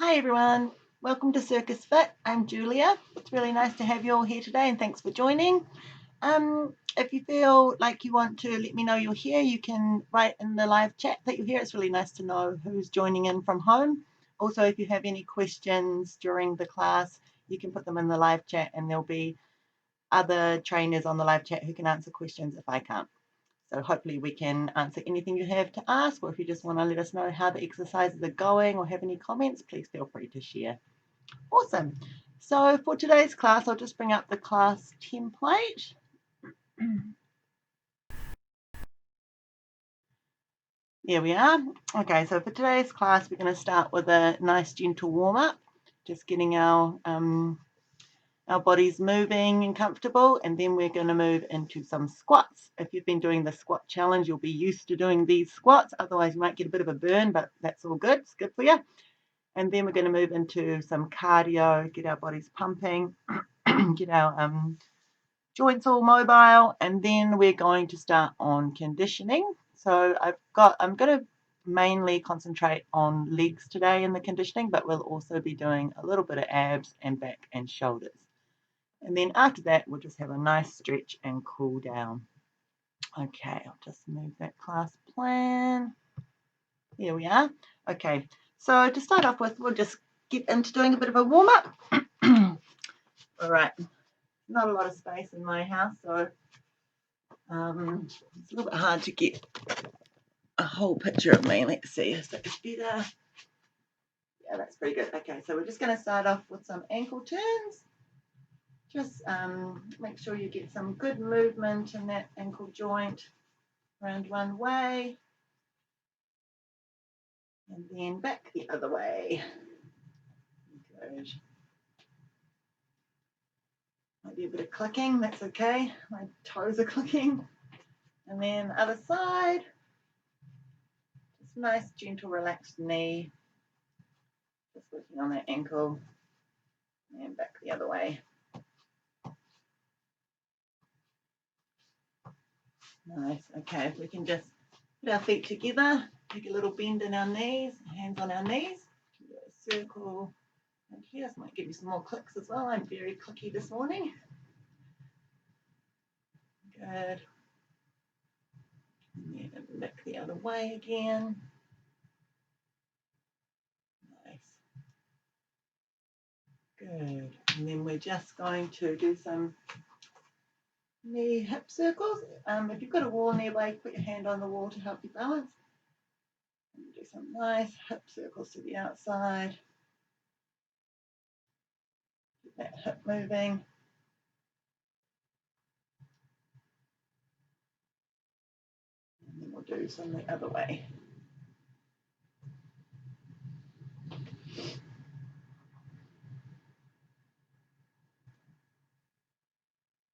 Hi everyone, welcome to Circus Fit. I'm Julia. It's really nice to have you all here today and thanks for joining. If you feel like you want to let me know you're here, you can write in the live chat that you're here. It's really nice to know who's joining in from home. Also, if you have any questions during the class, you can put them in the live chat and there'll be other trainers on the live chat who can answer questions if I can't. So hopefully we can answer anything you have to ask, or if you just want to let us know how the exercises are going or have any comments, please feel free to share. Awesome. So for today's class, I'll just bring up the class template. There we are. Okay, so for today's class, we're going to start with a nice gentle warm-up, just getting our bodies moving and comfortable, and then we're going to move into some squats. If you've been doing the squat challenge, you'll be used to doing these squats. Otherwise, you might get a bit of a burn, but that's all good. It's good for you. And then we're going to move into some cardio, get our bodies pumping, get our joints all mobile, and then we're going to start on conditioning. So I'm going to mainly concentrate on legs today in the conditioning, but we'll also be doing a little bit of abs and back and shoulders. And then after that, we'll just have a nice stretch and cool down. Okay, I'll just move that class plan. Here we are. Okay, so to start off with, we'll just get into doing a bit of a warm-up. All right, not a lot of space in my house, so it's a little bit hard to get a whole picture of me. Let's see, is that better? Yeah, that's pretty good. Okay, so we're just going to start off with some ankle turns. Just make sure you get some good movement in that ankle joint around one way and then back the other way. Good. Might be a bit of clicking, that's okay. My toes are clicking. And then other side. Just nice, gentle, relaxed knee. Just working on that ankle. And back the other way. Nice. Okay, if we can just put our feet together, take a little bend in our knees, hands on our knees. Do a circle right here. This might give you some more clicks as well. I'm very clicky this morning. Good. And then back the other way again. Nice. Good. And then we're just going to do some knee hip circles. If you've got a wall nearby, put your hand on the wall to help you balance. And do some nice hip circles to the outside. Keep that hip moving. And then we'll do some the other way.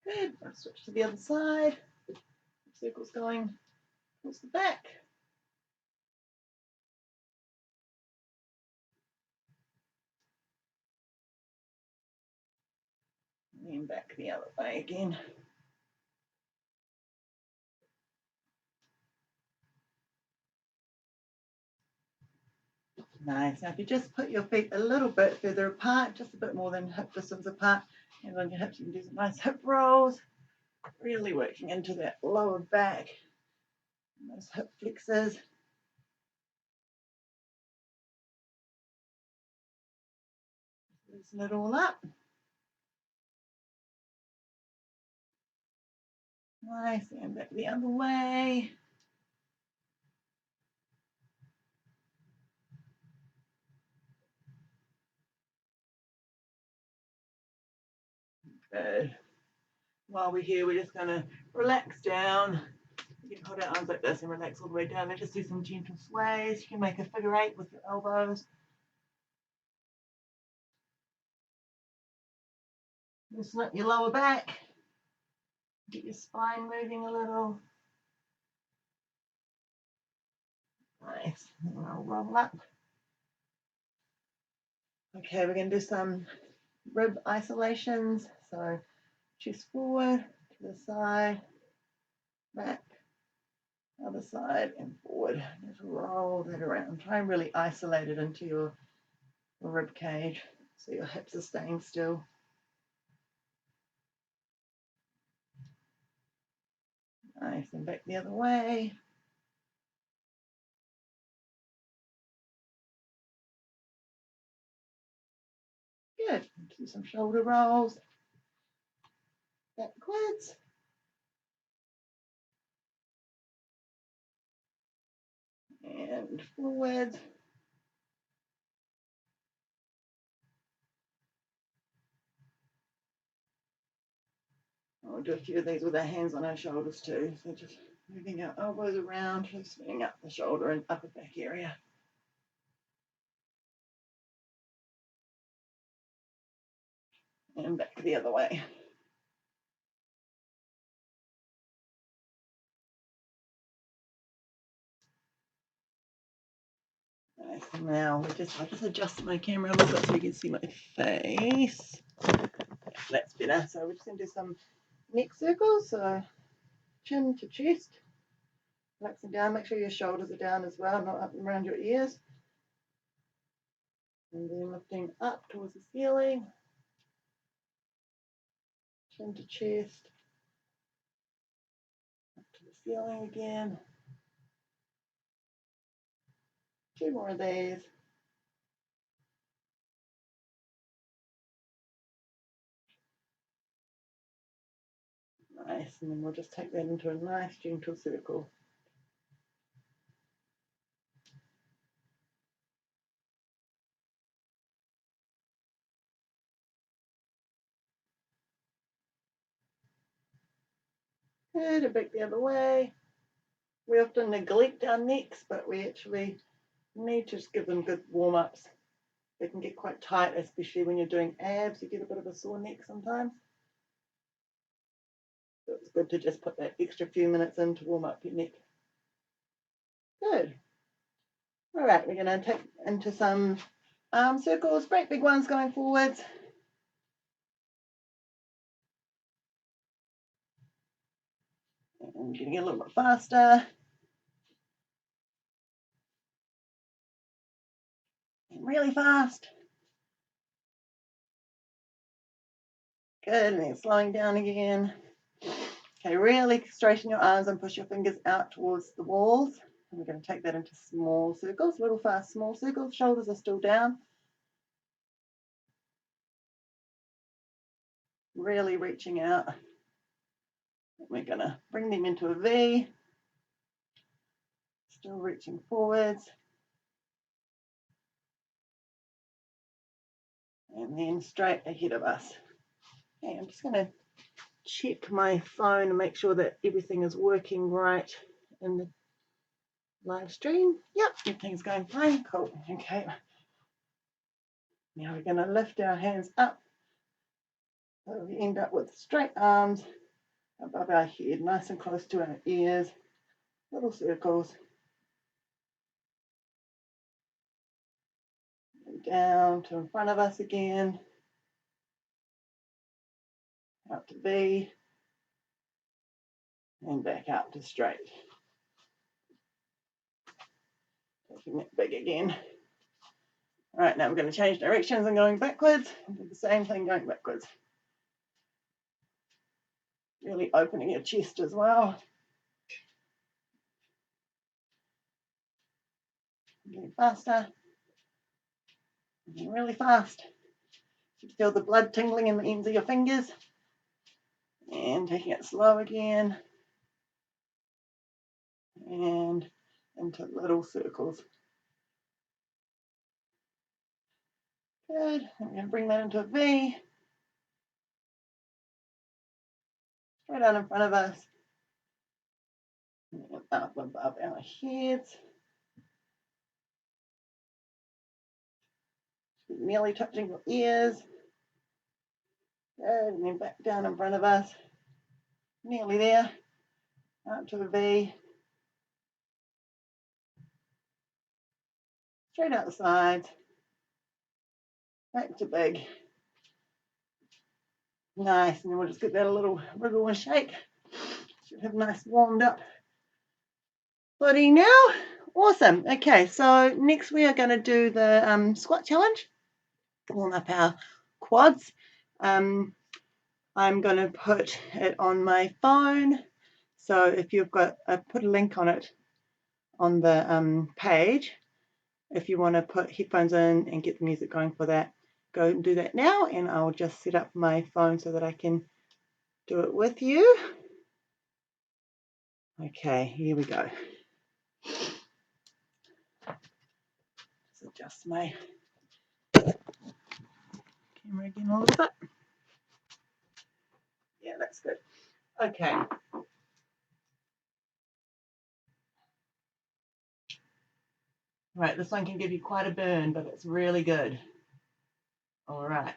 Good. I'll switch to the other side. Circles going towards the back. And then back the other way again. Nice. Now if you just put your feet a little bit further apart, just a bit more than hip distance apart, and on your hips you can do some nice hip rolls, really working into that lower back, those hip flexors. Loosen it all up. Nice, and back the other way. Good. While we're here, we're just going to relax down. You can hold our arms like this and relax all the way down and just do some gentle sways. You can make a figure eight with your elbows. Loosen up your lower back. Get your spine moving a little. Nice. And I'll roll up. Okay, we're going to do some rib isolations. So chest forward, to the side, back, other side, and forward. Just roll that around. Try and really isolate it into your rib cage, so your hips are staying still. Nice, and back the other way. Good. Do some shoulder rolls. Backwards. And forward. We'll do a few of these with our hands on our shoulders too. So just moving our elbows around, loosening up the shoulder and upper back area. And back the other way. Nice. Now I'll just adjust my camera a little bit so you can see my face. That's better. So we're just going to do some neck circles. So chin to chest. Relaxing down. Make sure your shoulders are down as well, not up and around your ears. And then lifting up towards the ceiling. Chin to chest. Up to the ceiling again. 2 more of these. Nice, and then we'll just take that into a nice gentle circle. Good, and back the other way. We often neglect our necks, but we actually need to just give them good warm-ups. They can get quite tight, especially when you're doing abs. You get a bit of a sore neck sometimes. So it's good to just put that extra few minutes in to warm up your neck. Good. All right, we're going to take into some arm circles, great big ones going forwards. And getting a little bit faster. And really fast. Good, and then slowing down again. Okay, really straighten your arms and push your fingers out towards the walls. And we're going to take that into small circles, little fast small circles. Shoulders are still down. Really reaching out. We're going to bring them into a V. Still reaching forwards. And then straight ahead of us. Okay, I'm just going to check my phone and make sure that everything is working right in the live stream. Yep, everything's going fine. Cool. Okay. Now we're going to lift our hands up. So we end up with straight arms above our head, nice and close to our ears. Little circles. And down to in front of us again. Out to V. And back out to straight. Taking it big again. All right, now we're going to change directions and going backwards. And do the same thing going backwards. Really opening your chest as well. Getting faster. Getting really fast. You feel the blood tingling in the ends of your fingers. And taking it slow again. And into little circles. Good. I'm going to bring that into a V. Straight out in front of us. And up above our heads. Nearly touching your ears. Good. And then back down in front of us. Nearly there. Out to a V. Straight out the sides. Back to big. Nice. And then we'll just get that a little wriggle and shake. Should have nice warmed up body now. Awesome. Okay, so next we are going to do the squat challenge. warm up our quads. I'm going to put it on my phone. So if you've got, I put a link on it on the page. If you want to put headphones in and get the music going for that, go and do that now, and I'll just set up my phone so that I can do it with you. Okay, here we go. Let's adjust my camera again a little bit. Yeah, that's good. Okay. Right, this one can give you quite a burn, but it's really good. All right.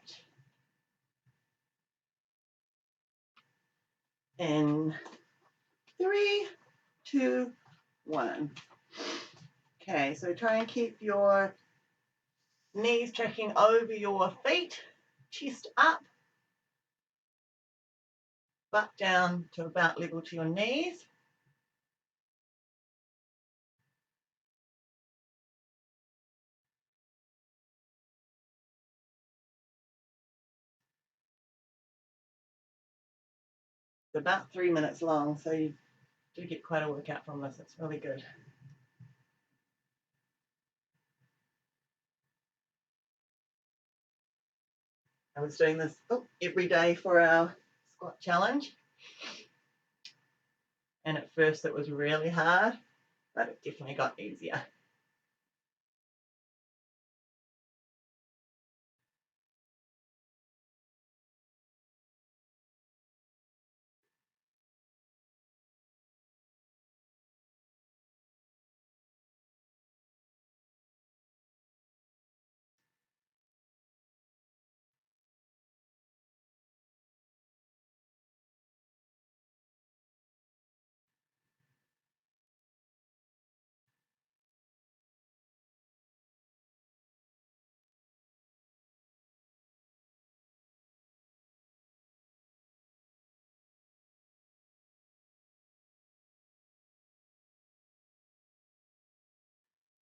In 3, 2, 1. Okay, so try and keep your knees tracking over your feet, chest up, butt down to about level to your knees. It's about 3 minutes long, so you do get quite a workout from this. It's really good. I was doing this every day for our squat challenge. And at first it was really hard, but it definitely got easier.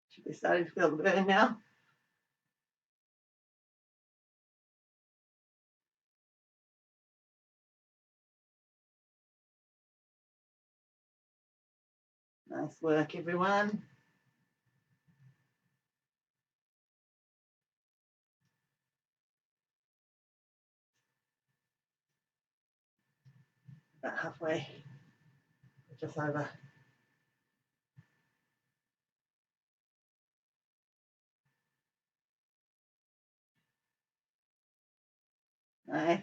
Should be starting to feel the burn now. Nice work, everyone. About halfway, just over. Nice.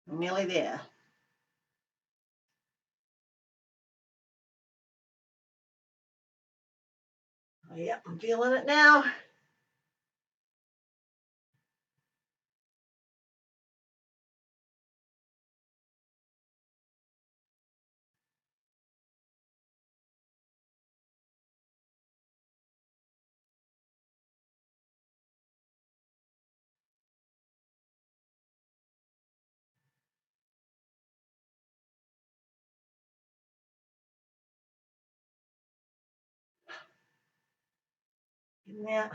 I'm nearly there. Oh, yep, I'm feeling it now. Getting there.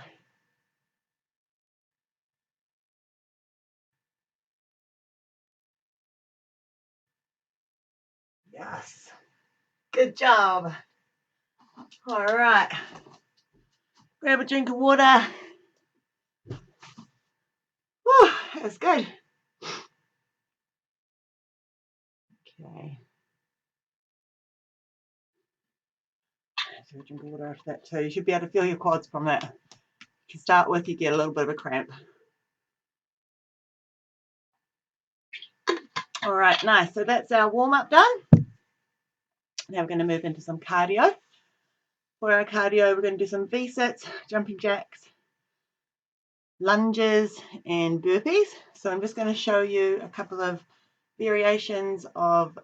Yes. Good job. All right. Grab a drink of water. Whew, that's good. Okay. So a drink of water after that too. You should be able to feel your quads from that. To start with, you get a little bit of a cramp. All right, nice. So that's our warm-up done. Now we're going to move into some cardio. For our cardio, we're going to do some V-sits, jumping jacks, lunges and burpees. So I'm just going to show you a couple of variations of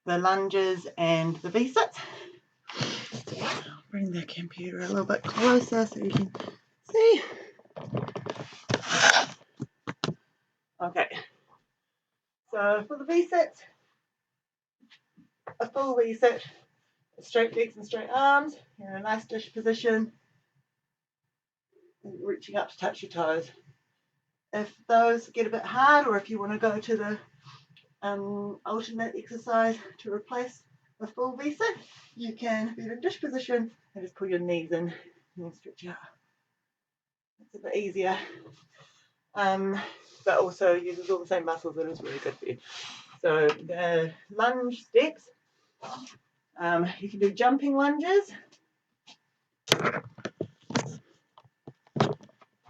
the lunges and the V-sits. Bring the computer a little bit closer so you can see. Okay, so for the V-sits, a full V-sit, straight legs and straight arms. You're in a nice dish position, reaching up to touch your toes. If those get a bit hard, or if you want to go to the alternate exercise to replace the full V-sit, you can be in a dish position and just pull your knees in and then stretch out. It's a bit easier, but also uses all the same muscles and it's really good for you. So the lunge steps, you can do jumping lunges.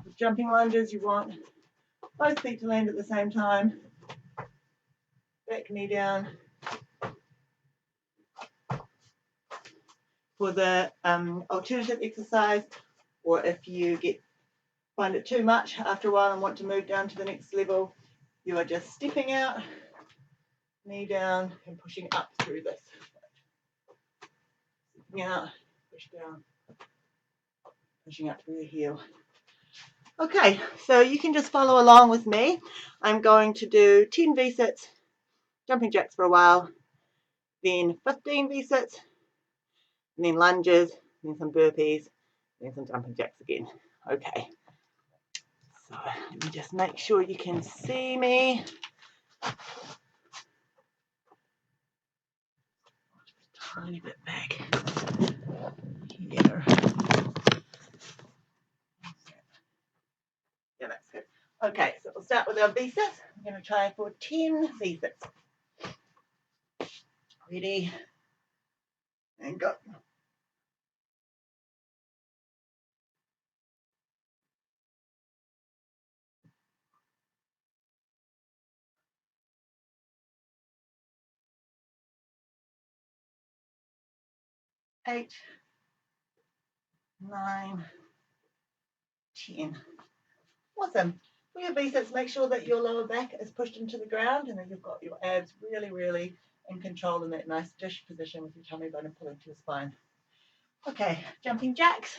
With jumping lunges, you want both feet to land at the same time, back knee down. For the alternative exercise, or if you find it too much after a while and want to move down to the next level, you are just stepping out, knee down, and pushing up through this. Stepping out, push down, pushing up through your heel. Okay, so you can just follow along with me. I'm going to do 10 V-sits, jumping jacks for a while, then 15 V-sits, and then lunges, then some burpees, then some jumping jacks again. Okay, so let me just make sure you can see me. Tiny bit back here. Yeah, that's good. Okay, so we'll start with our V-sits. I'm going to try for 10 V-sits. Ready? And go. 8, 9, 10. Awesome. For your V-sits, make sure that your lower back is pushed into the ground and that you've got your abs really, really in control in that nice dish position with your tummy bone pulling to your spine. Okay, jumping jacks.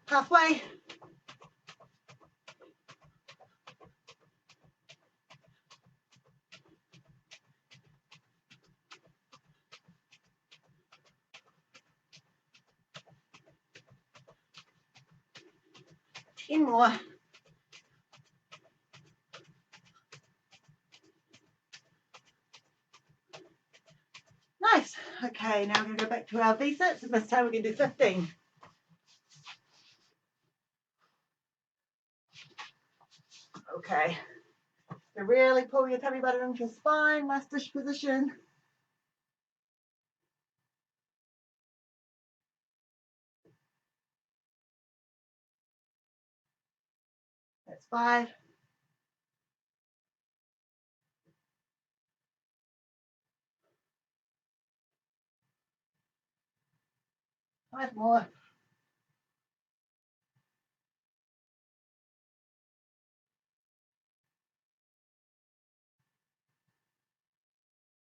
Halfway. In more. Nice. Okay, now we're going to go back to our V-sits, and this time we're going to do 15. Okay. So really pull your tummy button into your spine, nice dish position. That's 5. 5 more.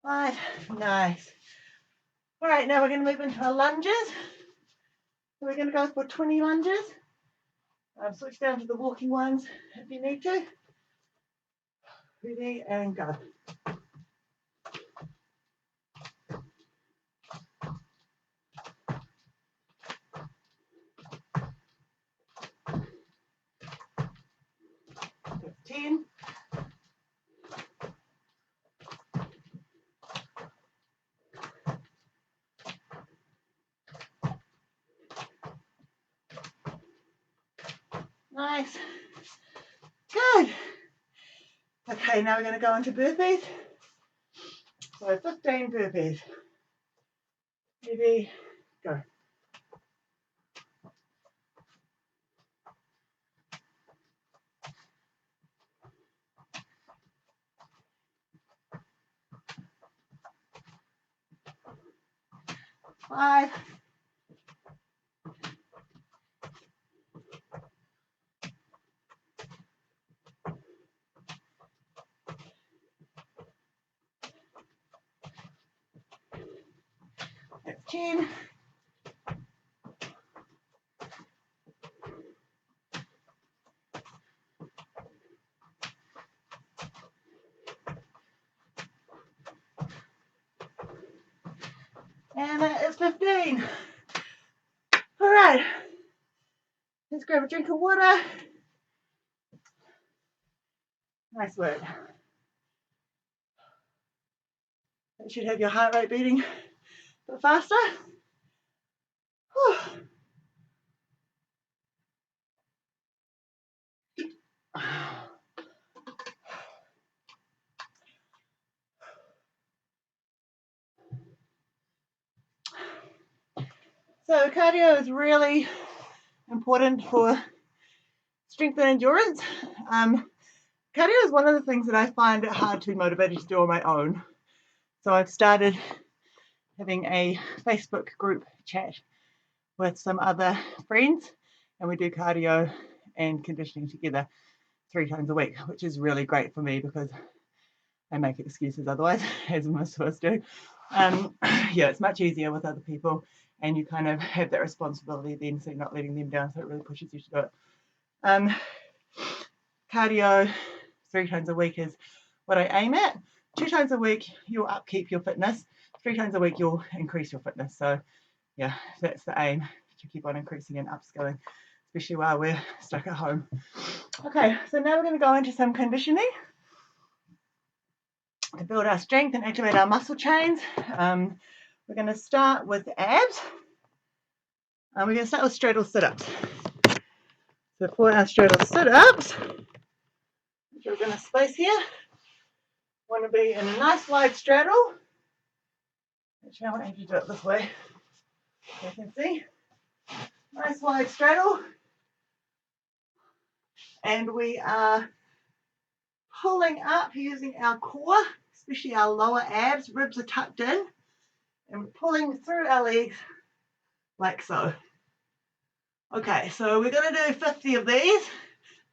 5. Nice. All right, now we're going to move into our lunges. So we're going to go for 20 lunges. Switch down to the walking ones if you need to. Ready and go. That's 10. Nice. Good. Okay, now we're going to go into burpees. So 15 burpees. Ready, go. Five. That's 10. And that is 15. All right. Let's grab a drink of water. Nice work. That should have your heart rate beating a bit faster. Whew. So cardio is really important for strength and endurance. Cardio is one of the things that I find it hard to be motivated to do on my own. So I've started having a Facebook group chat with some other friends, and we do cardio and conditioning together 3 times a week, which is really great for me because I make excuses otherwise, as most of us do. Yeah, it's much easier with other people, and you kind of have that responsibility then, so you're not letting them down, so it really pushes you to do it. Cardio 3 times a week is what I aim at. 2 times a week, you'll upkeep your fitness. 3 times a week, you'll increase your fitness. So yeah, that's the aim, to keep on increasing and upskilling, especially while we're stuck at home. Okay, so now we're going to go into some conditioning to build our strength and activate our muscle chains. We're going to start with abs. We're going to start with straddle sit-ups. So for our straddle sit-ups, which we're going to space here, want to be in a nice wide straddle. Actually, I want you to do it this way, so you can see. Nice wide straddle. And we are pulling up using our core, especially our lower abs. Ribs are tucked in. And we're pulling through our legs like so. Okay, so we're going to do 50 of these,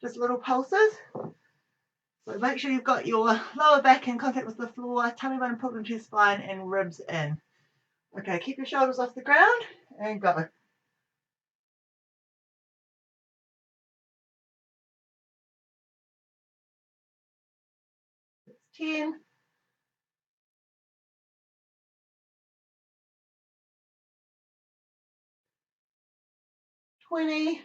just little pulses. So make sure you've got your lower back in contact with the floor, tummy bone pulled into your spine, and ribs in. Okay, keep your shoulders off the ground and go. 10, 20,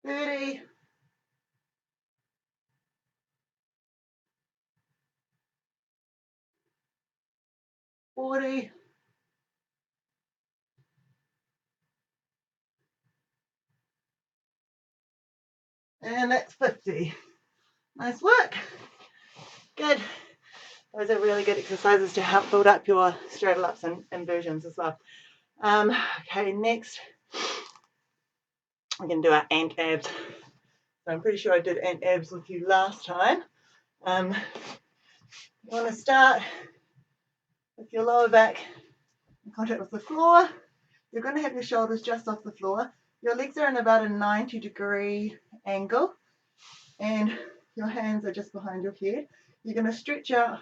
30, 40, 50. Nice work. Good. Those are really good exercises to help build up your straddle ups and inversions as well. Okay, next we're going to do our ant abs. So I'm pretty sure I did ant abs with you last time. You want to start with your lower back in contact with the floor. You're going to have your shoulders just off the floor. Your legs are in about a 90-degree angle, and your hands are just behind your head. You're going to stretch out,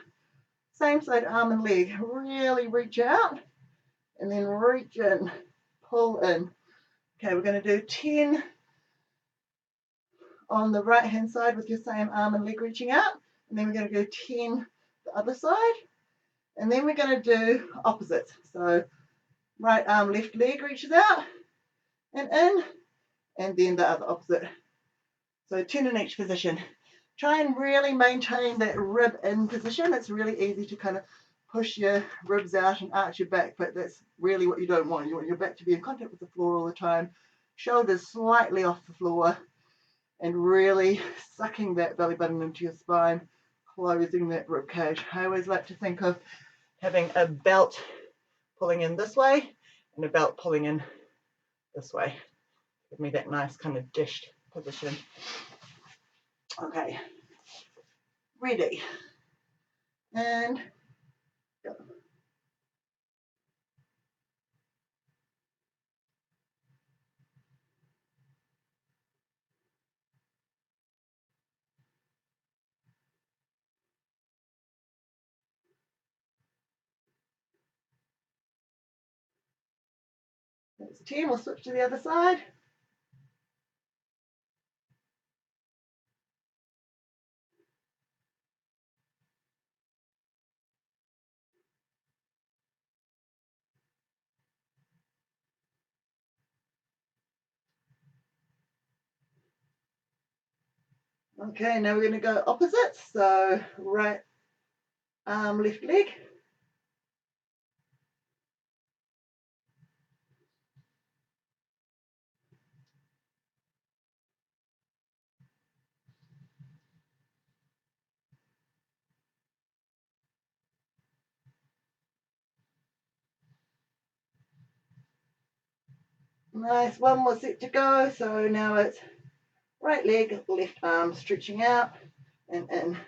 same side arm and leg. Really reach out, and then reach in, pull in. Okay, we're going to do 10 on the right hand side with your same arm and leg reaching out, and then we're going to go 10 the other side, and then we're going to do opposites. So right arm, left leg reaches out and in, and then the other opposite. So 10 in each position. Try and really maintain that rib in position. It's really easy to kind of push your ribs out and arch your back, but that's really what you don't want. You want your back to be in contact with the floor all the time, shoulders slightly off the floor, and really sucking that belly button into your spine, closing that rib cage. I always like to think of having a belt pulling in this way and a belt pulling in this way. Give me that nice kind of dished position. Okay, ready, and go. That's 10. We'll switch to the other side. Okay, now we're going to go opposites. So right arm, left leg. Nice, one more set to go. So now it's right leg, left arm, stretching out and in.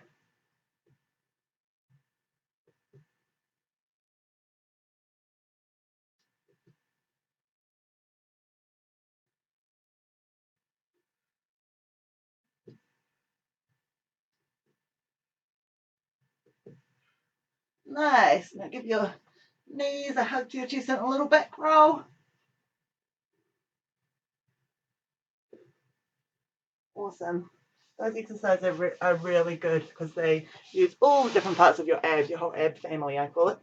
Nice. Now give your knees a hug to your chest and a little back roll. Awesome. Those exercises are really good because they use all different parts of your abs, your whole ab family, I call it.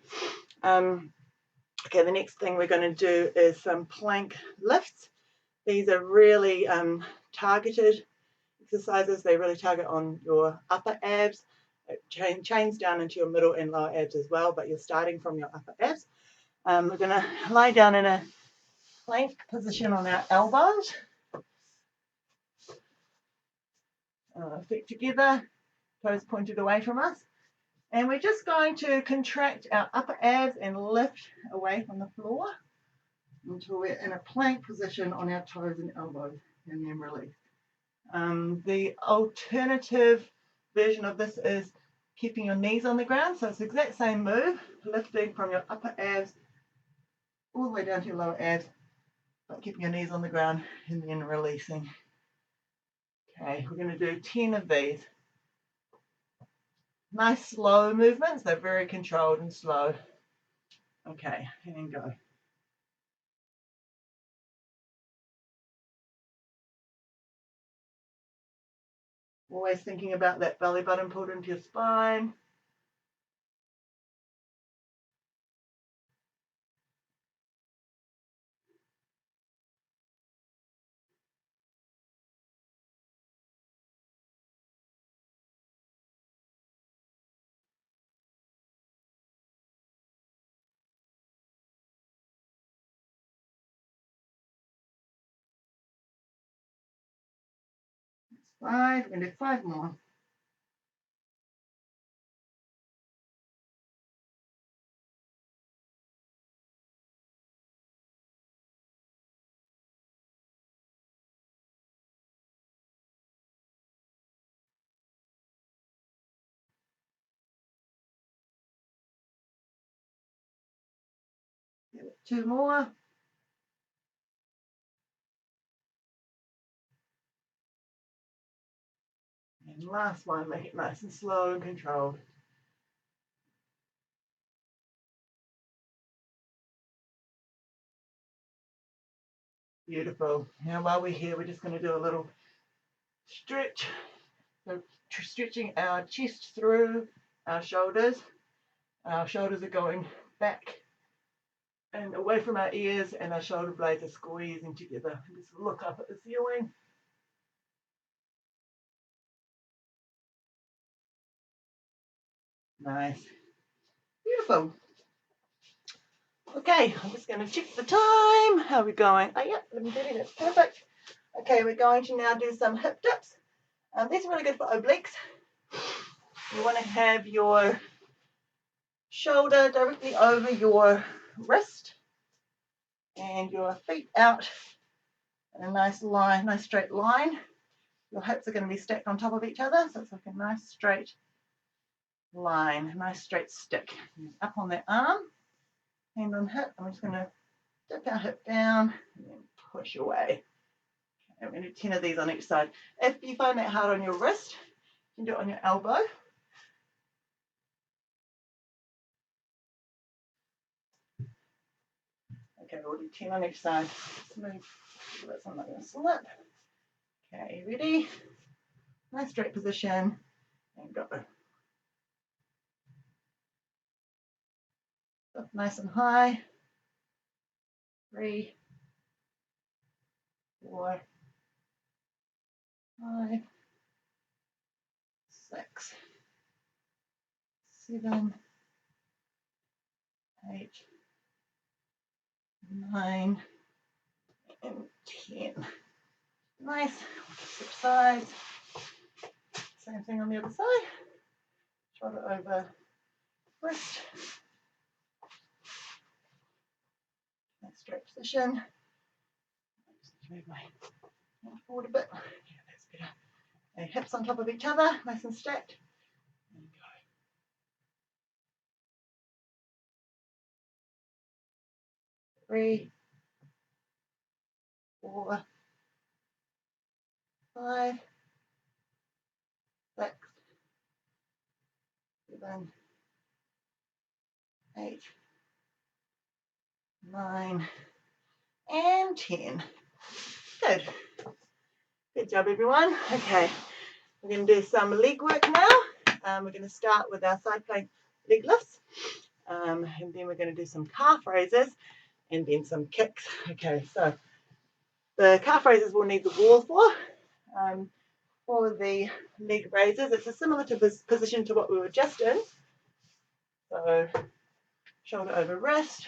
Okay, the next thing we're going to do is some plank lifts. These are really targeted exercises. They really target on your upper abs. It chains down into your middle and lower abs as well, but you're starting from your upper abs. We're going to lie down in a plank position on our elbows. Feet together, toes pointed away from us. And we're just going to contract our upper abs and lift away from the floor until we're in a plank position on our toes and elbows, and then release. The alternative version of this is keeping your knees on the ground. So it's the exact same move, lifting from your upper abs all the way down to your lower abs, but keeping your knees on the ground and then releasing. Okay, we're going to do 10 of these. Nice slow movements. They're very controlled and slow. Okay, and go. Always thinking about that belly button pulled into your spine. That's 5. We're going to do 5 more. Give it 2 more. And last one, make it nice and slow and controlled. Beautiful. Now while we're here, we're just going to do a little stretch. So stretching our chest through our shoulders. Our shoulders are going back and away from our ears, and our shoulder blades are squeezing together. Just look up at the ceiling. Nice. Beautiful. Okay, I'm just going to check the time. How are we going? Oh, yeah, 11:30, that's perfect. Okay, we're going to now do some hip dips. These are really good for obliques. You want to have your shoulder directly over your wrist and your feet out in a nice line, nice straight line. Your hips are going to be stacked on top of each other, so it's like a nice straight line, nice straight stick. Up on that arm, hand on hip. I'm just going to dip our hip down and then push away. I'm going to do 10 of these on each side. If you find that hard on your wrist, you can do it on your elbow. Okay, we'll do 10 on each side. Move so I'm not going to slip. Okay, ready? Nice straight position and go. Up nice and high. 3, 4, 5, 6, 7, 8, 9, and 10. Nice. Switch sides. Same thing on the other side. Shoulder over wrist. Nice straight position. Just move my hand forward a bit. Yeah, that's better. And hips on top of each other, nice and stacked. And go. 3, 4, 5, 6, 7, 8, 9, and 10. Good. Good job, everyone. Okay, we're going to do some leg work now. We're going to start with our side plank leg lifts, and then we're going to do some calf raises and then some kicks. Okay, so the calf raises we'll need the wall for. For the leg raises, it's a similar to this position to what we were just in. So shoulder over wrist,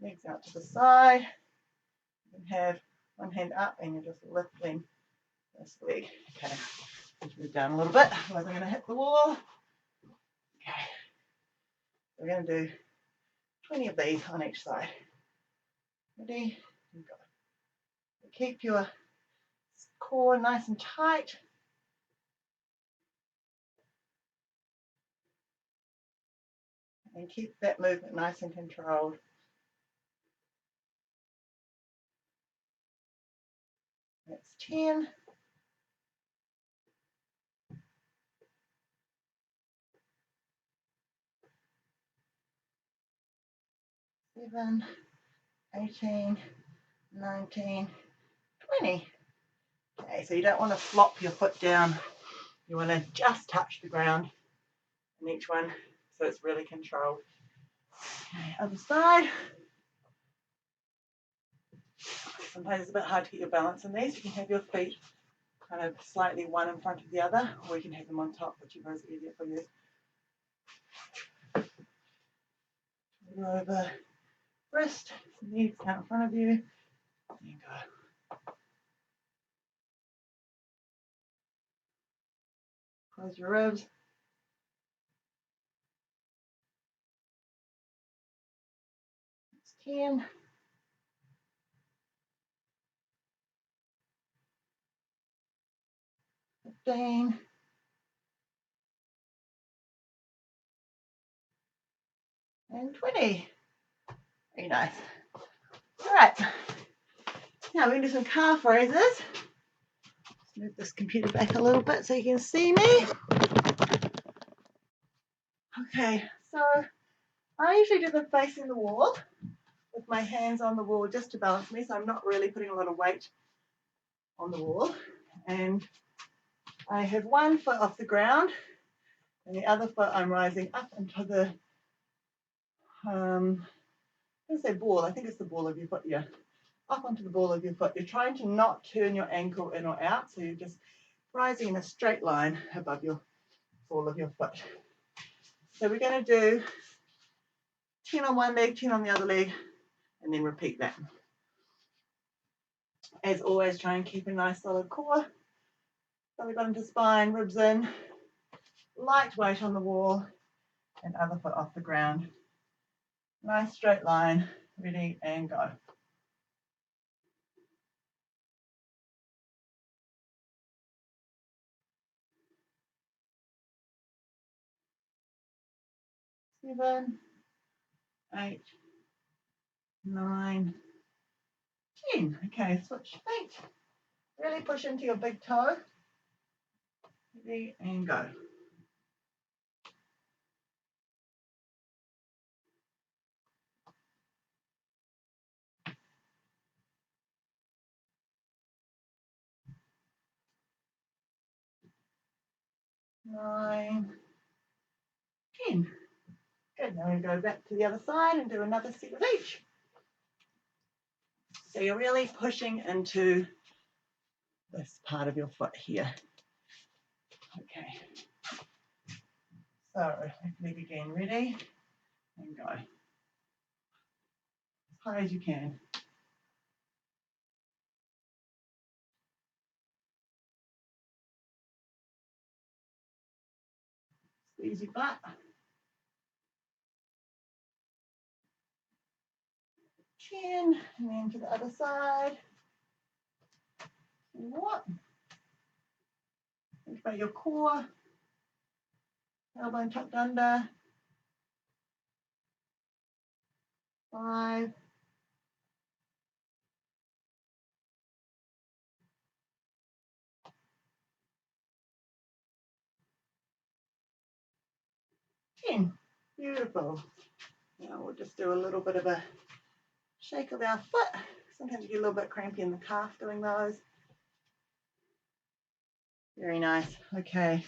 legs out to the side. You can have one hand up and you're just lifting this leg. Okay, let's move down a little bit, otherwise I'm going to hit the wall. Okay, we're going to do 20 of these on each side. Ready? And go. Keep your core nice and tight. And keep that movement nice and controlled. That's 10. 7, 18, 19, 20. Okay, so you don't want to flop your foot down. You want to just touch the ground in each one so it's really controlled. Okay, other side. Sometimes it's a bit hard to get your balance in these. You can have your feet kind of slightly one in front of the other, or you can have them on top, whichever is easier for you. Over wrist, knees out in front of you. There you go. Close your ribs. It's 10. 15. And 20. Very nice. All right. Now we're going to do some calf raises. Let's move this computer back a little bit so you can see me. Okay, so I usually do them facing the wall with my hands on the wall just to balance me, so I'm not really putting a lot of weight on the wall. And I have one foot off the ground and the other foot I'm rising up into the, I'm going to say ball, I think it's the ball of your foot, yeah. Up onto the ball of your foot. You're trying to not turn your ankle in or out, so you're just rising in a straight line above your ball of your foot. So we're going to do 10 on one leg, 10 on the other leg, and then repeat that. As always, try and keep a nice solid core. Belly button to spine, ribs in, light weight on the wall, and other foot off the ground. Nice straight line. Ready and go. Seven, 8, 9, 10. Okay, switch feet. Really push into your big toe. Ready and go. 9, 10. Good. Now we go back to the other side and do another set of each. So you're really pushing into this part of your foot here. Okay. So left leg again. Ready and go. As high as you can. Squeeze your butt. Chin, and then to the other side. What? Think about your core. Elbow tucked under. 5. 10. Beautiful. Now we'll just do a little bit of a shake of our foot. Sometimes you get a little bit crampy in the calf doing those. Very nice. Okay.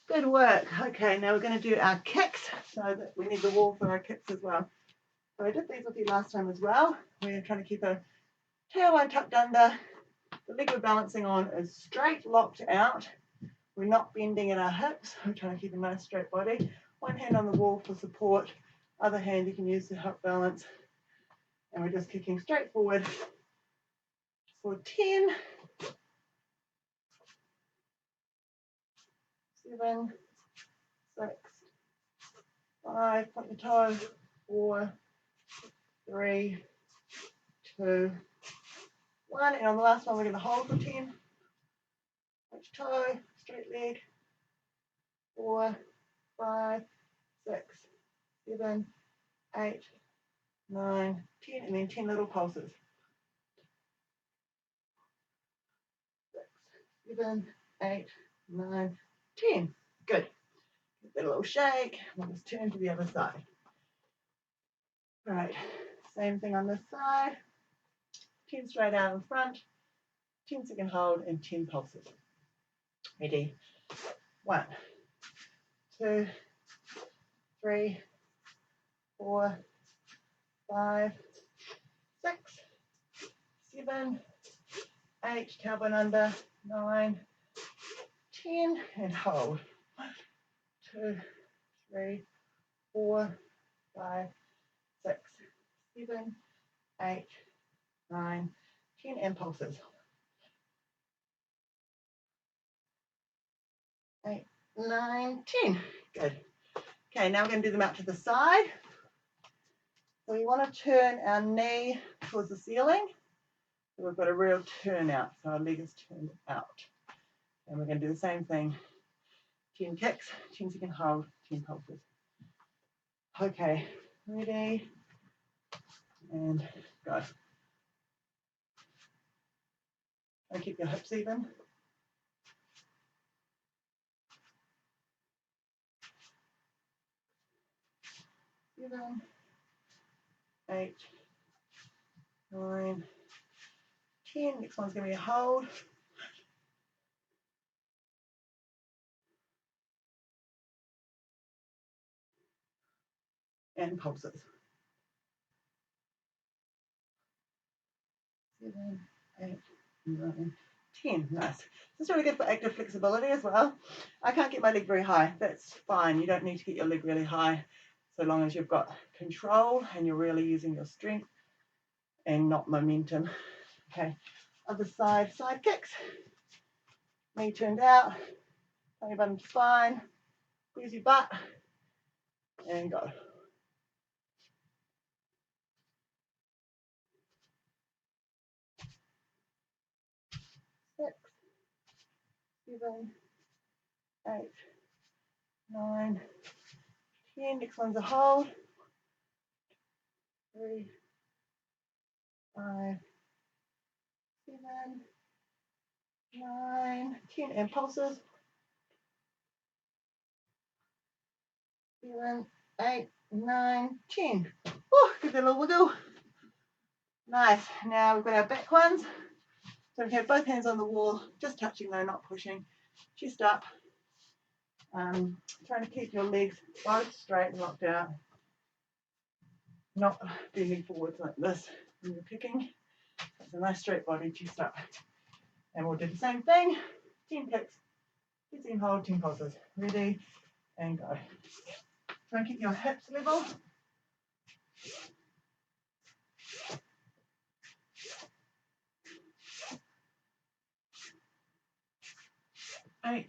Good work. Okay, now we're going to do our kicks. So that we need the wall for our kicks as well. So I did these with you last time as well. We're trying to keep a tailbone tucked under. The leg we're balancing on is straight, locked out. We're not bending at our hips. We're trying to keep a nice straight body. One hand on the wall for support. Other hand you can use to help balance. And we're just kicking straight forward for 10, 7, 6, 5, point your toe, 4, 3, 2, 1. And on the last one, we're going to hold for 10. Point your toe, straight leg, 4, 5, 6, 7, 8, 9, 10, and then 10 little pulses. 6, 7, 8, 9, 10. Good. Give it a little shake. We'll just turn to the other side. All right. Same thing on this side. 10 straight out in front. 10-second hold and 10 pulses. Ready? 1, 2, 3, 4, 5, 6, 7, 8, tailbone under, 9, 10, and hold. 1, 2, 3, 4, 5, 6, 7, 8, 9, 10, and pulses. 8, 9, 10. Good. Okay, now we're going to do them out to the side. So we want to turn our knee towards the ceiling. So we've got a real turn out. So our leg is turned out. And we're going to do the same thing. 10 kicks, 10-second hold, 10 pulses. Okay, ready, and go. And keep your hips even. 7, 8, 9, 10. Next one's going to be a hold. And pulses. 7, 8, 9, 10. Nice. This is really good for active flexibility as well. I can't get my leg very high. That's fine. You don't need to get your leg really high so long as you've got control and you're really using your strength and not momentum. Okay, other side, side kicks. Knee turned out, tummy button to spine, squeeze your butt, and go. 6, 7, 8, 9, 10. Next one's a hold. 3, 5, 7, 9, 10. And pulses. 7, 8, 9, 10. Oh, give that a little wiggle. Nice. Now we've got our back ones. So we have both hands on the wall, just touching though, not pushing. Chest up. Trying to keep your legs both straight and locked out. Not bending forwards like this when you're kicking. It's a nice straight body, chest up. And we'll do the same thing. 10 kicks, 10 hold, 10 pulses. Ready, and go. Try and keep your hips level. 8,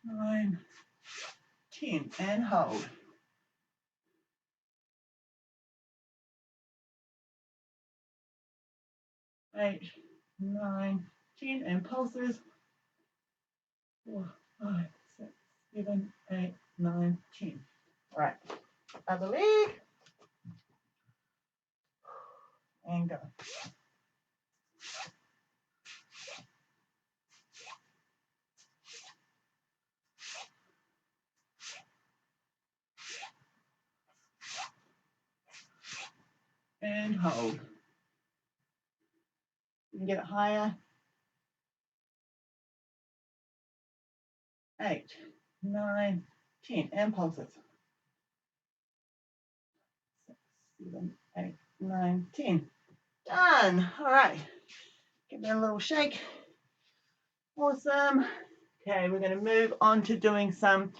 9, 10, and hold. 8, 9, 10, and pulses. 4, 5, 6, 7, 8, 9, 10. All right, other leg, and go. And hold. You can get it higher. 8, 9, 10, and pulses. 6, 7, 8, 9, 10. Done. All right. Give that a little shake. Awesome. Okay, we're going to move on to doing some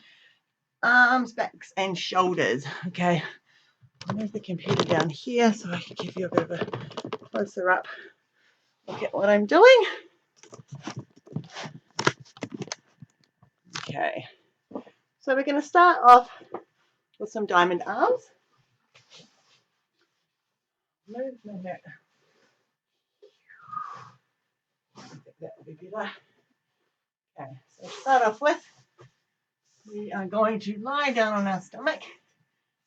arms, backs, and shoulders. Okay, I'll move the computer down here so I can give you a bit of a closer up look at what I'm doing. Okay, so we're going to start off with some diamond arms. Move that. I think that will be better. Okay, so to start off with, we are going to lie down on our stomach,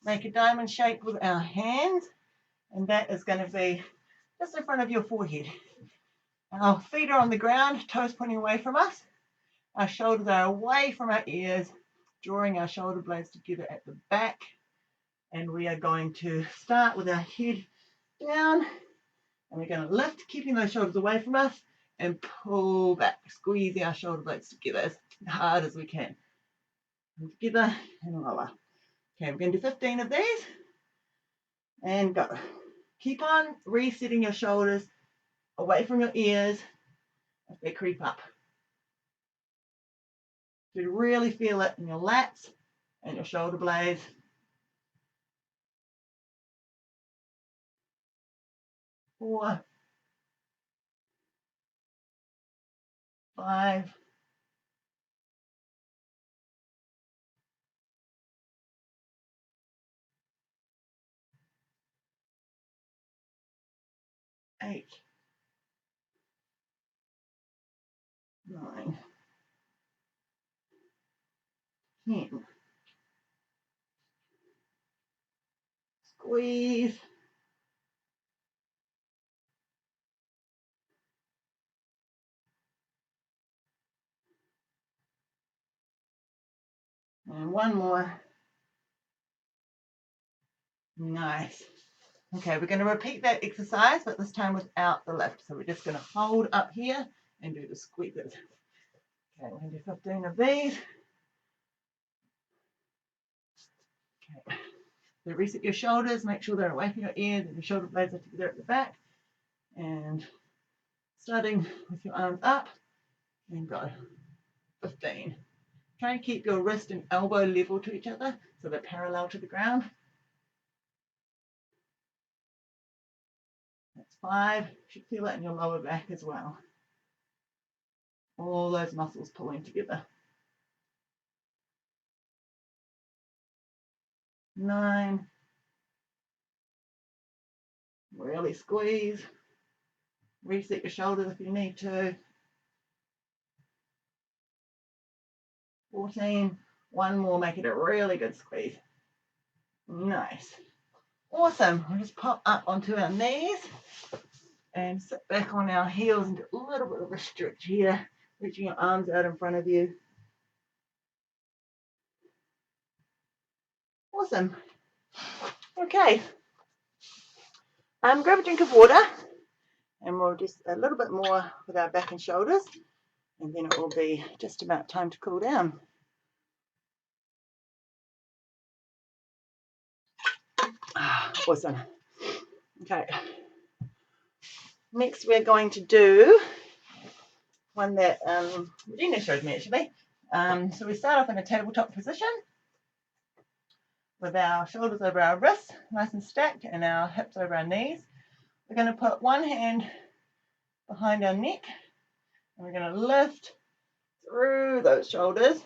make a diamond shape with our hands, and that is going to be just in front of your forehead. Our feet are on the ground, toes pointing away from us. Our shoulders are away from our ears, drawing our shoulder blades together at the back. And we are going to start with our head down, and we're going to lift, keeping those shoulders away from us, and pull back, squeezing our shoulder blades together as hard as we can. And together and lower. Okay, we're going to do 15 of these, and go. Keep on resetting your shoulders away from your ears as they creep up. You really feel it in your lats and your shoulder blades. 4, 5, 8, 9, 10. Squeeze. And one more. Nice. Okay, we're going to repeat that exercise, but this time without the lift. So we're just going to hold up here and do the squeezes. Okay, we're going to do 15 of these. Okay. So reset your shoulders, make sure they're away from your ears and your shoulder blades are together at the back. And starting with your arms up and go. 15. Try and keep your wrist and elbow level to each other so they're parallel to the ground. That's 5. You should feel that in your lower back as well. All those muscles pulling together. 9. Really squeeze. Reset your shoulders if you need to. 14. One more, make it a really good squeeze. Nice. Awesome. We'll just pop up onto our knees and sit back on our heels and do a little bit of a stretch here, reaching your arms out in front of you. Awesome. Okay. Grab a drink of water and we'll just a little bit more with our back and shoulders, and then it will be just about time to cool down. Awesome. Okay. Next we're going to do one that Regina showed me actually. So we start off in a tabletop position with our shoulders over our wrists, nice and stacked, and our hips over our knees. We're going to put one hand behind our neck, and we're going to lift through those shoulders,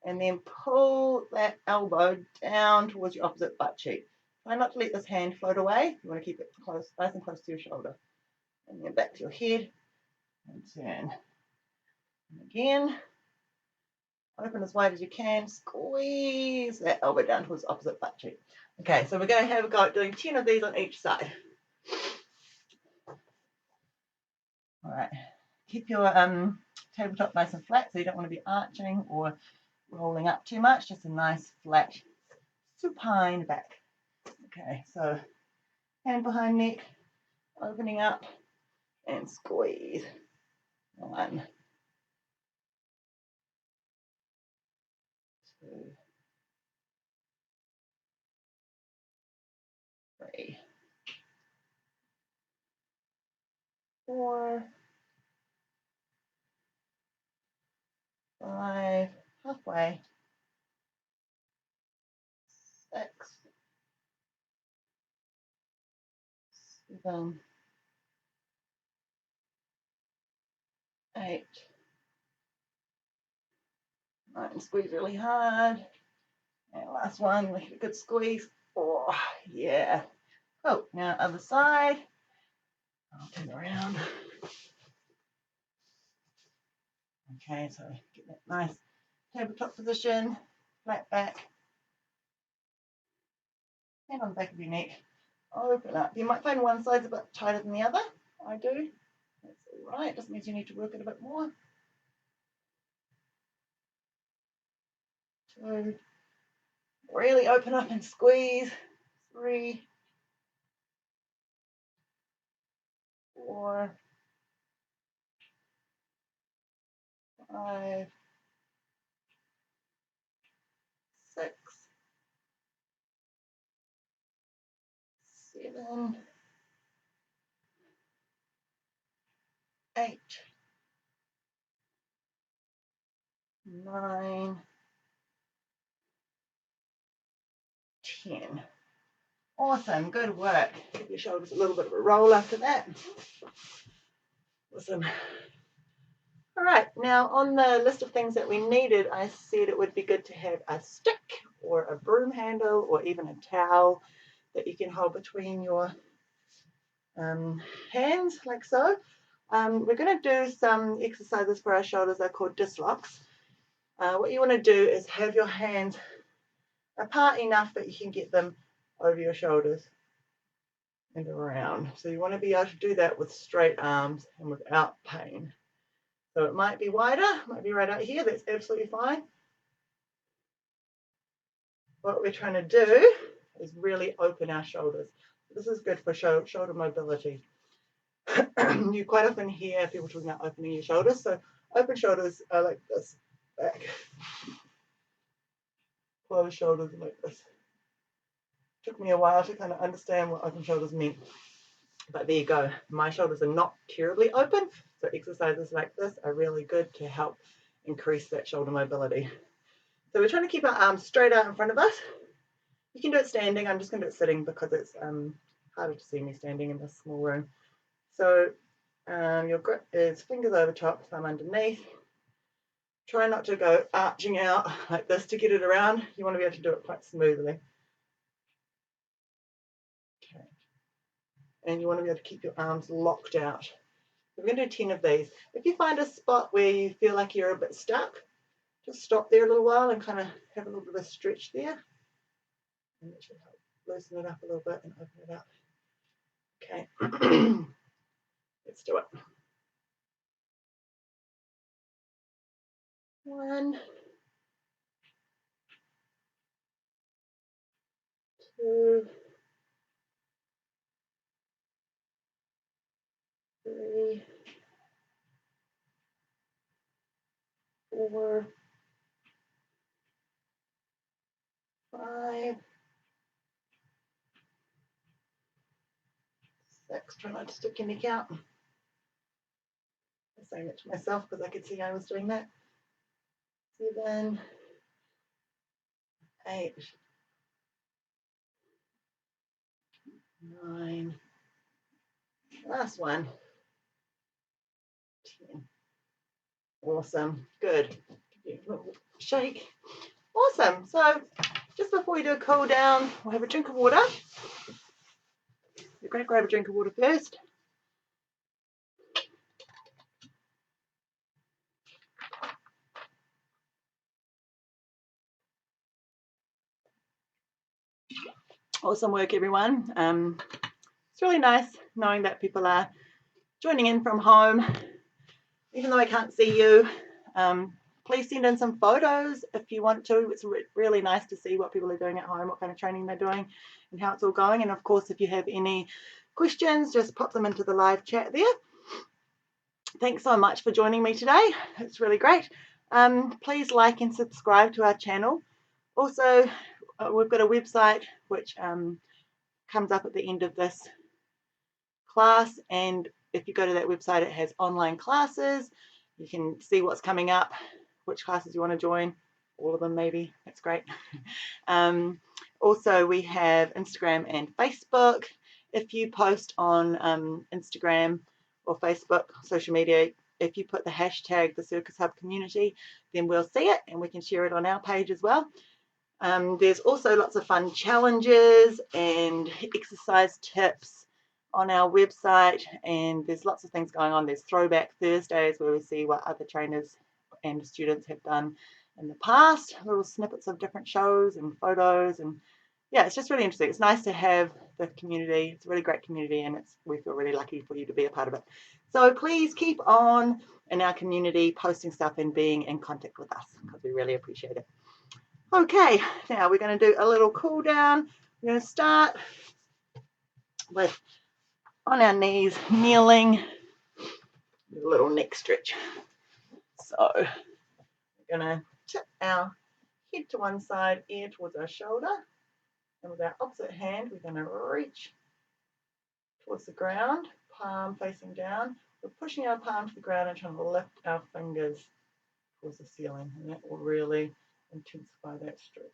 and then pull that elbow down towards your opposite butt cheek. Try not to let this hand float away. You want to keep it close, nice and close to your shoulder. And then back to your head, and turn. And again, open as wide as you can, squeeze that elbow down towards the opposite butt cheek. Okay, so we're going to have a go at doing 10 of these on each side. All right, keep your tabletop nice and flat, so you don't want to be arching or rolling up too much, just a nice flat supine back. Okay, so hand behind neck, opening up and squeeze. 1, 2, 3, 4, 5, halfway, 6, 7, 8, 9. Squeeze really hard. And last one, make it a good squeeze. Oh, yeah. Oh, now other side. I'll turn around. Okay, so get that nice tabletop position, flat back. Hand on the back of your neck. Open up. You might find one side's a bit tighter than the other. I do. That's all right. Just means you need to work it a bit more. 2. Really open up and squeeze. 3, 4, 5, 6, 7, 8, 9, 10. Awesome, good work. Give your shoulders a little bit of a roll after that. Awesome. All right, now on the list of things that we needed, I said it would be good to have a stick or a broom handle or even a towel that you can hold between your hands, like so. We're going to do some exercises for our shoulders. They're called dislocks. What you want to do is have your hands apart enough that you can get them over your shoulders and around. So you want to be able to do that with straight arms and without pain. So it might be wider, might be right out here. That's absolutely fine. What we're trying to do is really open our shoulders. This is good for shoulder mobility. You quite often hear people talking about opening your shoulders. So open shoulders are like this, back. Closed shoulders like this. Took me a while to kind of understand what open shoulders meant. But there you go. My shoulders are not terribly open, so exercises like this are really good to help increase that shoulder mobility. So we're trying to keep our arms straight out in front of us. You can do it standing. I'm just going to do it sitting because it's harder to see me standing in this small room. So your grip is fingers over top, thumb underneath. Try not to go arching out like this to get it around. You want to be able to do it quite smoothly. Okay. And you want to be able to keep your arms locked out. We're going to do 10 of these. If you find a spot where you feel like you're a bit stuck, just stop there a little while and kind of have a little bit of a stretch there. And that should help loosen it up a little bit and open it up. Okay, let's do it. 1, 2, 3, 4, 5, 6. Try not to stick your neck out. I'm saying it to myself because I could see I was doing that. 7, 8, 9. Last one. 10. Awesome. Good. Give you a little shake. Awesome. So just before we do a cool down, we'll have a drink of water. You're going to grab a drink of water first. Awesome work, everyone. It's really nice knowing that people are joining in from home. Even though I can't see you, please send in some photos if you want to. It's really nice to see what people are doing at home, what kind of training they're doing, and how it's all going. And of course, if you have any questions, just pop them into the live chat there. Thanks so much for joining me today. It's really great. Please like and subscribe to our channel. Also, we've got a website which comes up at the end of this class, and if you go to that website, it has online classes. You can see what's coming up, which classes you want to join, all of them maybe. That's great. Also, we have Instagram and Facebook. If you post on Instagram or Facebook, social media, if you put the hashtag the Circus Hub community, then we'll see it and we can share it on our page as well. There's also lots of fun challenges and exercise tips on our website, and there's lots of things going on. There's Throwback Thursdays where we see what other trainers and students have done in the past, little snippets of different shows and photos, and yeah, it's just really interesting. It's nice to have the community. It's a really great community, and we feel really lucky for you to be a part of it. So please keep on in our community posting stuff and being in contact with us because we really appreciate it. Okay, now we're going to do a little cool down. We're going to start with on our knees, kneeling, a little neck stretch. So we're going to tip our head to one side, ear towards our shoulder, and with our opposite hand, we're going to reach towards the ground, palm facing down. We're pushing our palm to the ground and trying to lift our fingers towards the ceiling, and that will really intensify that stretch.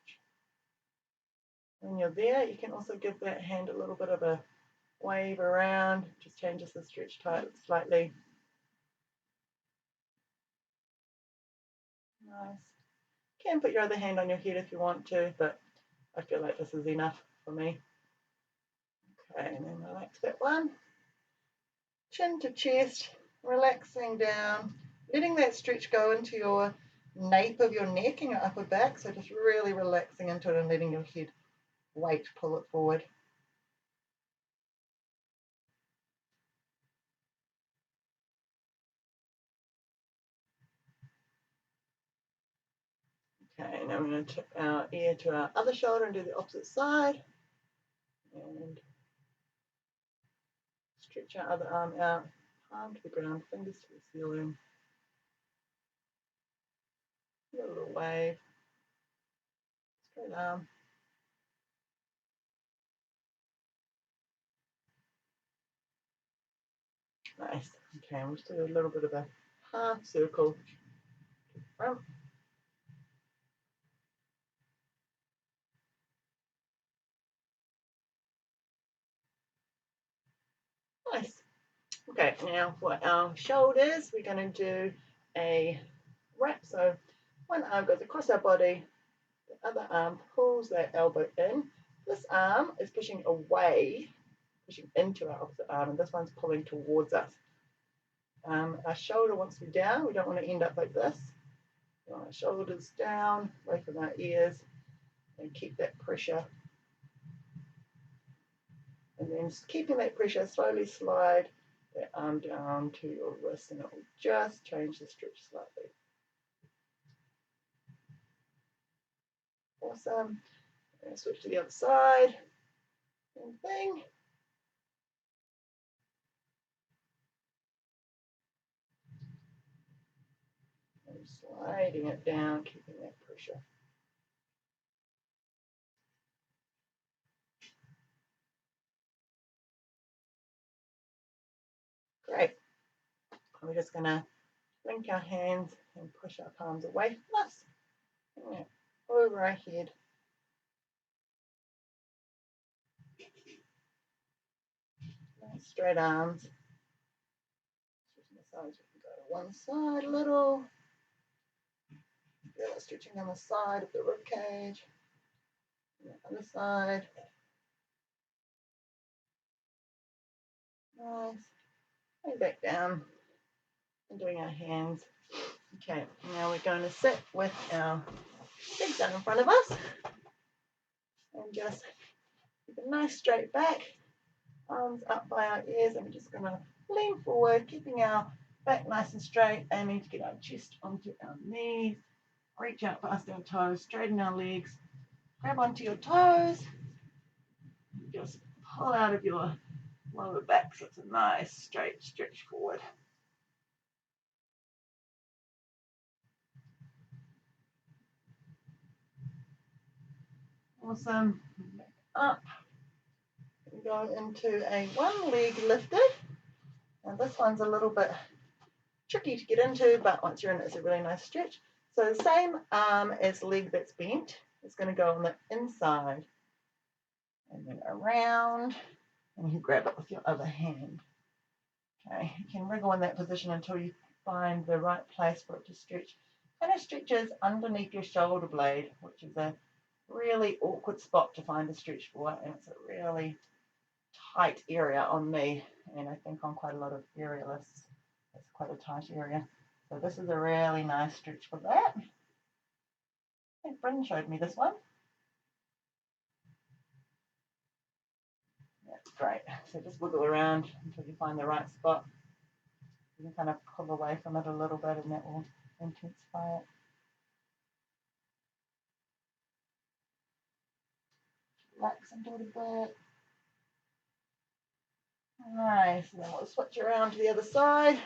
When you're there, you can also give that hand a little bit of a wave around, just changes the stretch type slightly. Nice. You can put your other hand on your head if you want to, but I feel like this is enough for me. Okay, and then relax that one. Chin to chest, relaxing down, letting that stretch go into your nape of your neck and your upper back, so just really relaxing into it and letting your head weight pull it forward. Okay, now we're going to tip our ear to our other shoulder and do the opposite side. And stretch our other arm out, palm to the ground, fingers to the ceiling. Give it a little wave. Straight arm. Nice. Okay, we'll just do a little bit of a half circle front. Nice. Okay, now for our shoulders, we're going to do a wrap. So one arm goes across our body, the other arm pulls that elbow in. This arm is pushing away, pushing into our opposite arm, and this one's pulling towards us. Our shoulder wants to be down. We don't want to end up like this. We want our shoulders down, away from our ears, and keep that pressure. And then just keeping that pressure, slowly slide that arm down to your wrist, and it will just change the stretch slightly. Awesome. And switch to the other side. Same thing. And sliding it down, keeping that pressure. Great. We're just going to link our hands and push our palms away from us. Yeah. Over our head. Nice straight arms. Switching the sides, we can go to one side a little. Feel it stretching on the side of the rib cage. And the other side. Nice. Going back down and doing our hands. Okay, now we're going to sit with our legs down in front of us and just keep a nice straight back, arms up by our ears, and we're just going to lean forward, keeping our back nice and straight, aiming to get our chest onto our knees, reach out past our toes, straighten our legs, grab onto your toes, just pull out of your lower back so it's a nice straight stretch forward. Awesome. Back up. Go into a one leg lifted. Now this one's a little bit tricky to get into, but once you're in, it's a really nice stretch. So the same arm as leg that's bent is going to go on the inside and then around, and you grab it with your other hand. Okay, you can wriggle in that position until you find the right place for it to stretch. Kind of stretches underneath your shoulder blade, which is a really awkward spot to find a stretch for, and it's a really tight area on me, and I think on quite a lot of aerialists. It's quite a tight area. So this is a really nice stretch for that. I think Bryn showed me this one. That's great. So just wiggle around until you find the right spot. You can kind of pull away from it a little bit, and that will intensify it. Relax into it a bit. Nice. And then we'll switch around to the other side.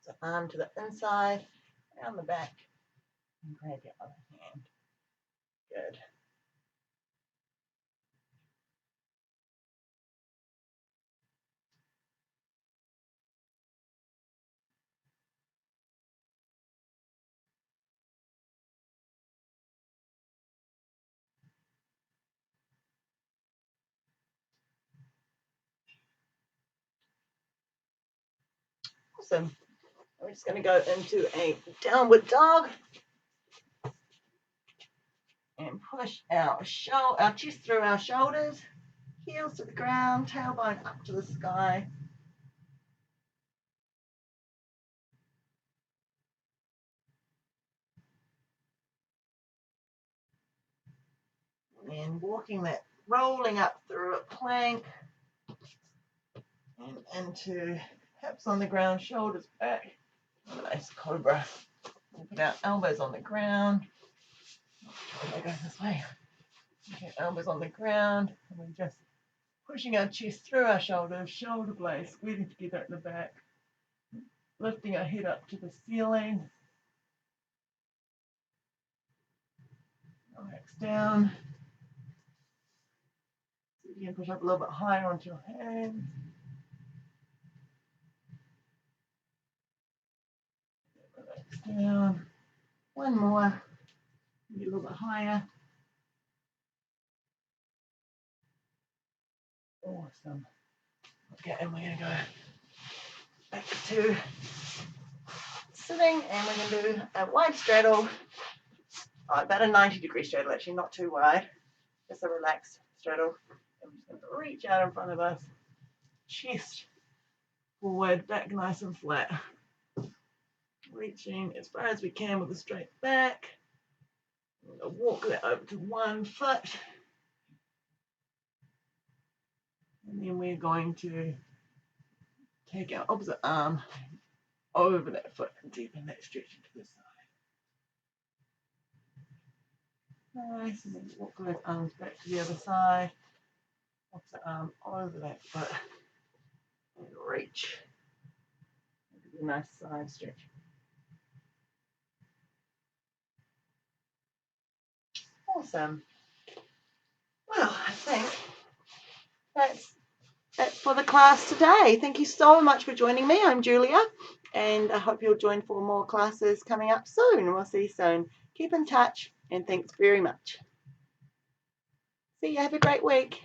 So arm to the inside, around the back, and grab your other hand. Good. Awesome. We're just going to go into a downward dog and push our chest through our shoulders, heels to the ground, tailbone up to the sky. And walking that, rolling up through a plank and into hips on the ground, shoulders back. A nice cobra. We'll put our elbows on the ground. I go this way. Okay, elbows on the ground, and we're just pushing our chest through our shoulders, shoulder blades squeezing together at the back, lifting our head up to the ceiling. Relax down. See if you can push up a little bit higher onto your hands. down. One more. Get a little bit higher. Awesome. Okay, and we're going to go back to sitting, and we're going to do a wide straddle, about a 90-degree straddle, actually, not too wide, just a relaxed straddle. And we're just going to reach out in front of us, chest forward, back nice and flat. Reaching as far as we can with a straight back. I'm going to walk that over to one foot. And then we're going to take our opposite arm over that foot and deepen that stretch into the side. Nice, and then walk those arms back to the other side. Opposite arm over that foot. And reach. A nice side stretch. Awesome. Well, I think that's it for the class today. Thank you so much for joining me. I'm Julia, and I hope you'll join for more classes coming up soon. We'll see you soon. Keep in touch, and thanks very much. See you. Have a great week.